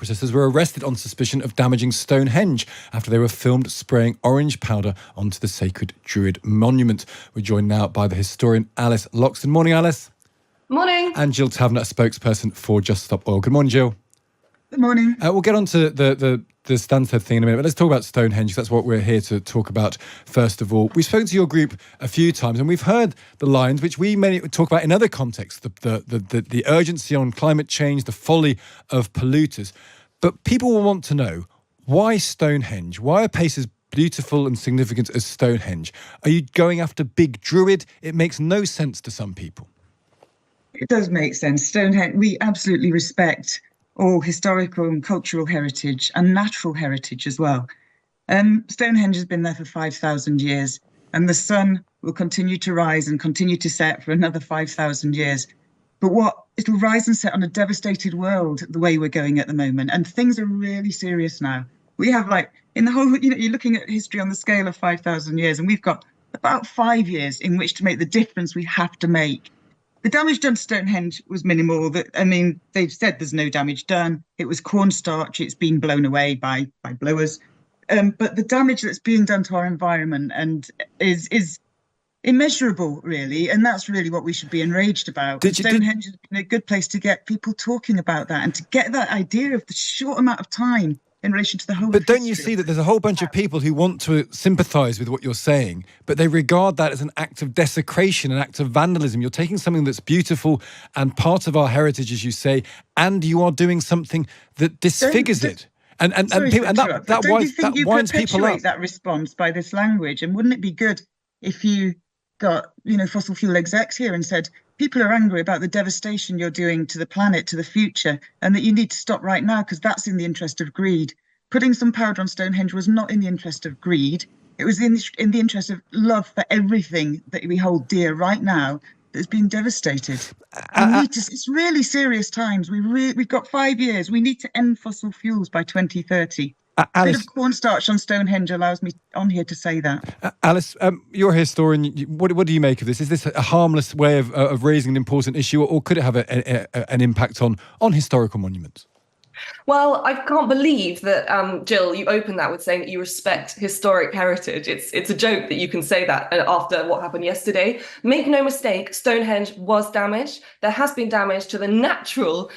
protesters were arrested on suspicion of damaging Stonehenge after they were filmed spraying orange powder onto the sacred Druid monument. We're joined now by the historian Alice Loxton. Morning, Alice. Morning. And Gill Tavner, a spokesperson for Just Stop Oil. Good morning, Gill. Good morning. We'll get on to the Stansted thing in a minute, but let's talk about Stonehenge. That's what we're here to talk about first of all. We've spoken to your group a few times and we've heard the lines which we may talk about in other contexts, the urgency on climate change, the folly of polluters. But people will want to know, why Stonehenge? Why a place as beautiful and significant as Stonehenge? Are you going after big Druid? It makes no sense to some people. It does make sense. Stonehenge, we absolutely respect all historical and cultural heritage and natural heritage as well. Stonehenge has been there for 5,000 years and the sun will continue to rise and continue to set for another 5,000 years. But it'll rise and set on a devastated world the way we're going at the moment. And things are really serious now. We have in the whole, you're looking at history on the scale of 5,000 years and we've got about 5 years in which to make the difference we have to make. The damage done to Stonehenge was minimal. They've said there's no damage done. It was cornstarch. It's been blown away by blowers. But the damage that's being done to our environment and is immeasurable, really. And that's really what we should be enraged about. Stonehenge has been a good place to get people talking about that and to get that idea of the short amount of time in relation to the whole. But don't you see that there's a whole bunch of people who want to sympathise with what you're saying, but they regard that as an act of desecration, an act of vandalism. You're taking something that's beautiful and part of our heritage, as you say, and you are doing something that disfigures it. And that winds people up. That response by this language, and wouldn't it be good if you got fossil fuel execs here and said, people are angry about the devastation you're doing to the planet, to the future, and that you need to stop right now because that's in the interest of greed. Putting some powder on Stonehenge was not in the interest of greed. It was in the interest of love for everything that we hold dear right now that's been devastated. It's really serious times. We've got 5 years. We need to end fossil fuels by 2030. Alice, a bit of cornstarch on Stonehenge allows me on here to say that. Alice, you're a historian. What do you make of this? Is this a harmless way of raising an important issue, or could it have an impact on historical monuments? Well, I can't believe that, Gill, you opened that with saying that you respect historic heritage. It's a joke that you can say that after what happened yesterday. Make no mistake, Stonehenge was damaged. There has been damage to the natural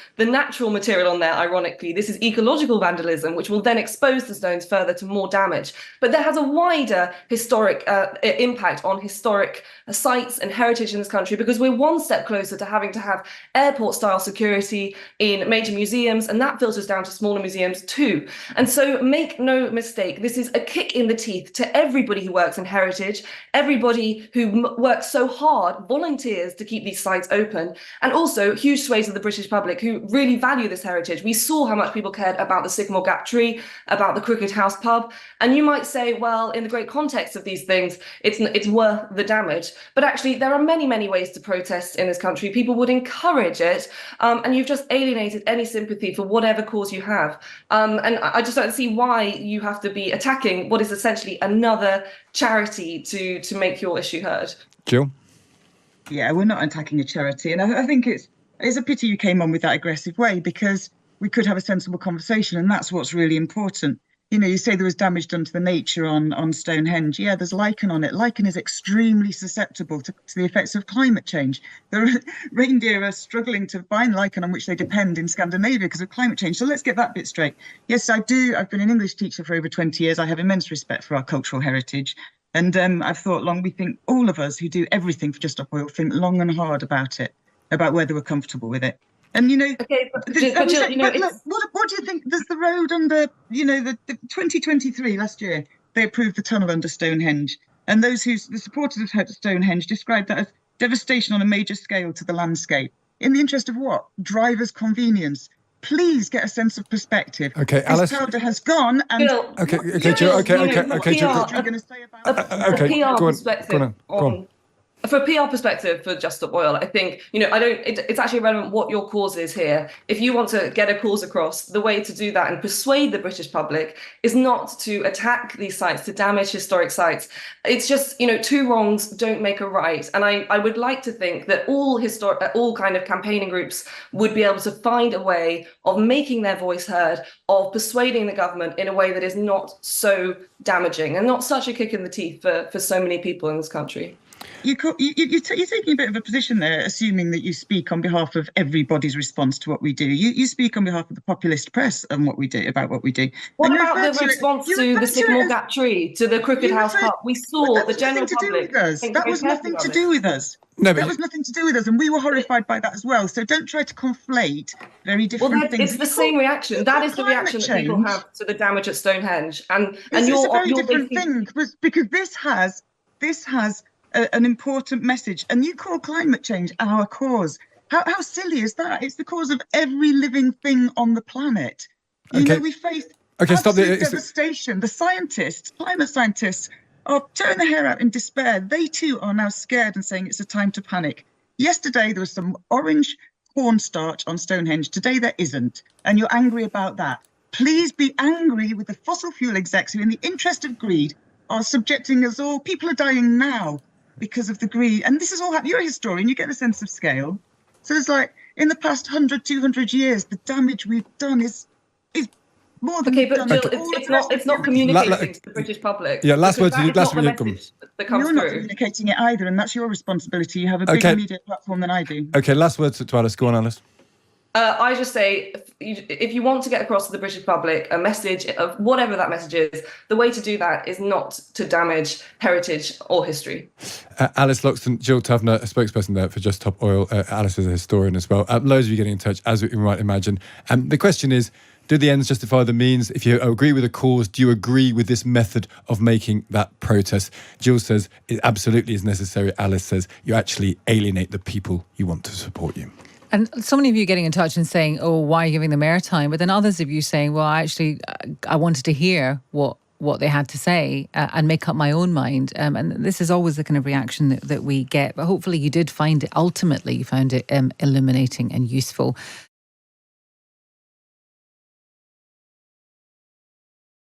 material on there, ironically. This is ecological vandalism, which will then expose the stones further to more damage. But there has a wider historic impact on historic sites and heritage in this country, because we're one step closer to having to have airport-style security in major museums, and that filters down to smaller museums too. And so make no mistake, this is a kick in the teeth to everybody who works in heritage, everybody who works so hard, volunteers to keep these sites open, and also huge swathes of the British public who really value this heritage. We saw how much people cared about the Sycamore Gap tree, about the Crooked House pub, and you might say, well, in the great context of these things, it's worth the damage. But actually, there are many, many ways to protest in this country. People would encourage it, and you've just alienated any sympathy for whatever cause you have. And I just don't see why you have to be attacking what is essentially another charity to make your issue heard. Gill? Yeah, we're not attacking a charity. And I think it's a pity you came on with that aggressive way, because we could have a sensible conversation, and that's what's really important. You say there was damage done to the nature on Stonehenge. Yeah, there's lichen on it. Lichen is extremely susceptible to the effects of climate change. The reindeer are struggling to find lichen on which they depend in Scandinavia because of climate change. So let's get that bit straight. Yes, I do. I've been an English teacher for over 20 years. I have immense respect for our cultural heritage. And I've thought long, we think all of us who do everything for Just Stop Oil think long and hard about it, about whether we're comfortable with it. And okay, what do you think? There's the road under, the 2023 last year, they approved the tunnel under Stonehenge, and the supporters of Stonehenge described that as devastation on a major scale to the landscape. In the interest of what? Drivers' convenience. Please get a sense of perspective. Okay, Alice. This powder has gone, and Gill. Okay, Gill. Okay, Gill. A PR perspective on For a PR perspective for Just Stop Oil, I think, it's actually irrelevant what your cause is here. If you want to get a cause across, the way to do that and persuade the British public is not to attack these sites, to damage historic sites. It's just, two wrongs don't make a right. And I would like to think that all kind of campaigning groups would be able to find a way of making their voice heard, of persuading the government in a way that is not so damaging and not such a kick in the teeth for so many people in this country. You're taking a bit of a position there, assuming that you speak on behalf of everybody's response to what we do. You speak on behalf of the populist press and what we do, about what we do. What about the response to the Sycamore Gap tree, to the Crooked House Cup? We saw the general public. That was nothing to do with us. No, that was nothing to do with us, and we were horrified by that as well. So don't try to conflate very different things. It's the same reaction. That is the reaction that people have to the damage at Stonehenge, and it's a very different thing, because this has an important message, and you call climate change our cause. How silly is that? It's the cause of every living thing on the planet. We face absolute devastation. The climate scientists, are tearing their hair out in despair. They too are now scared and saying it's a time to panic. Yesterday there was some orange cornstarch on Stonehenge. Today there isn't, and you're angry about that. Please be angry with the fossil fuel execs who, in the interest of greed, are subjecting us all. People are dying now because of the greed. And this is all happening. You're a historian, you get a sense of scale. So it's like, in the past 100, 200 years, the damage we've done is more than but Gill, it's not communicating to the British public. Yeah, last word. That comes You're not communicating it either, and that's your responsibility. You have a bigger media platform than I do. Okay, last word to Alice. Go on, Alice. I just say, if you want to get across to the British public a message of whatever that message is, the way to do that is not to damage heritage or history. Alice Loxton, Gill Tavner, a spokesperson there for Just Stop Oil. Alice is a historian as well. Loads of you getting in touch, as you might imagine. The question is, do the ends justify the means? If you agree with the cause, do you agree with this method of making that protest? Gill says it absolutely is necessary. Alice says you actually alienate the people you want to support you. And so many of you getting in touch and saying, oh, why are you giving them airtime? But then others of you saying, well, actually, I wanted to hear what they had to say and make up my own mind. And this is always the kind of reaction that we get. But hopefully you did find it, ultimately, you found it illuminating and useful.